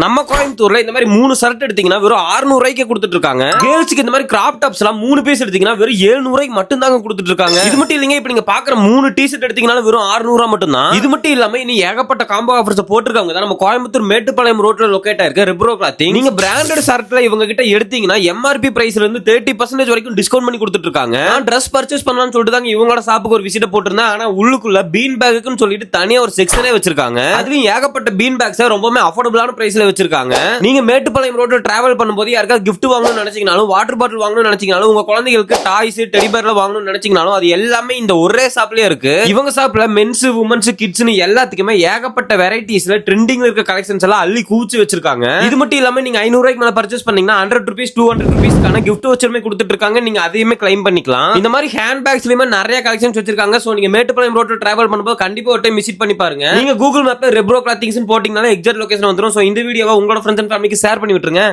நம்ம கோயம்புத்தூர்ல இந்த மாதிரி 3 ஷர்ட் எடுத்தீங்கன்னா வெறும் 600 ரூபாய்க்கு கொடுத்துட்டு இருக்காங்க. கேர்ள்ஸ்க்கு இந்த மாதிரி கிராப் டாப்ஸ் எல்லாம் 3 பீஸ் எடுத்தீங்கன்னா வெறும் 700 ரூபாய்க்கு மட்டும் தாங்க கொடுத்துட்டு இருக்காங்க. இது மட்டும் இல்லைங்க, இப்ப நீங்க பாக்குற 3 டி-ஷர்ட் எடுத்தீங்கன்னா வெறும் 600 ரூபாய் மட்டும் தான். இது மட்டும் இல்லாம இனி ஏகப்பட்ட காம்போ ஆஃபர்ஸ் போட்டுருக்காங்க. நம்ம கோயம்புத்தூர் மேட்டுப்பாளையம் ரோட்ல லொகேட் ஆயிருக்கு ரெப்ரோ கிளாத்திங். நீங்க பிராண்டட் ஷர்ட்ல இவங்க கிட்ட எடுத்தீங்கன்னா MRP பிரைஸ்ல இருந்து 30% வரைக்கும் டிஸ்கவுண்ட் பண்ணி கொடுத்துட்டு இருக்காங்க. நான் Dress பர்ச்சேஸ் பண்ணலாம்னு சொல்லிட்டு தாங்க இவங்களோட ஷாப்புக்கு ஒரு விசிட் போட்டிருந்தேன். ஆனா உள்ளுக்குள்ள பீன் பேக்குன்னு சொல்லிட்டு தனியா ஒரு செக்ஷனே வச்சிருக்காங்க. அதுலயும் ஏகப்பட்ட பீன் பேக்ஸ் ரொம்பவே அஃபோர்டபுளான பிரைஸ்ல வச்சிருக்காங்க. நீங்க மேட்டுப்பாளையம் ரோட்ல டிராவல் பண்ணும்போது யாருக்காவது gift வாங்கணும்னு நினைச்சீங்கனாலும், வாட்டர் பாட்டில் வாங்கணும்னு நினைச்சீங்கனாலும், உங்க குழந்தைகளுக்கு டாய்ஸ் டெடி பேர்ல வாங்கணும்னு நினைச்சீங்கனாலும் அது எல்லாமே இந்த ஒரே ஷாப்லயே இருக்கு. இவங்க ஷாப்ல மென்ஸ் உமன்ஸ் கிட்ஸ்னு எல்லாத்துக்குமே ஏகப்பட்ட வெரைட்டிஸ்ல ட்ரெண்டிங்ல இருக்க கலெக்ஷன்ஸ் எல்லாம் அள்ளி கூச்சி வச்சிருக்காங்க. இது மட்டும் இல்லாம நீங்க 500 ரூபாய்க்கு மேல பர்ச்சேஸ் பண்ணீங்கன்னா 100 rupees 200 rupeesக்கான gift voucherமே கொடுத்துட்டு இருக்காங்க. நீங்க அதையுமே கிளைம் பண்ணிக்கலாம். இந்த மாதிரி ஹேண்ட் பேக்ஸ்லயுமே நிறைய கலெக்ஷன்ஸ் வச்சிருக்காங்க. சோ நீங்க மேட்டுப்பாளையம் ரோட்ல டிராவல் பண்ணும்போது கண்டிப்பா ஒரு டைம் விசிட் பண்ணி பாருங்க. நீங்க கூகுள் மேப்ல ரெப்ரோ கிளாத்திங்ஸ் போட்டீங்கன்னா எக்ஸாக்ட் லொகேஷன் வந்துரும். சோ இந்த வீடியோவை உங்களோட ஃப்ரெண்ட்ஸ் அண்ட் ஃபேமிலிக்கு ஷேர் பண்ணி விட்டுருங்க.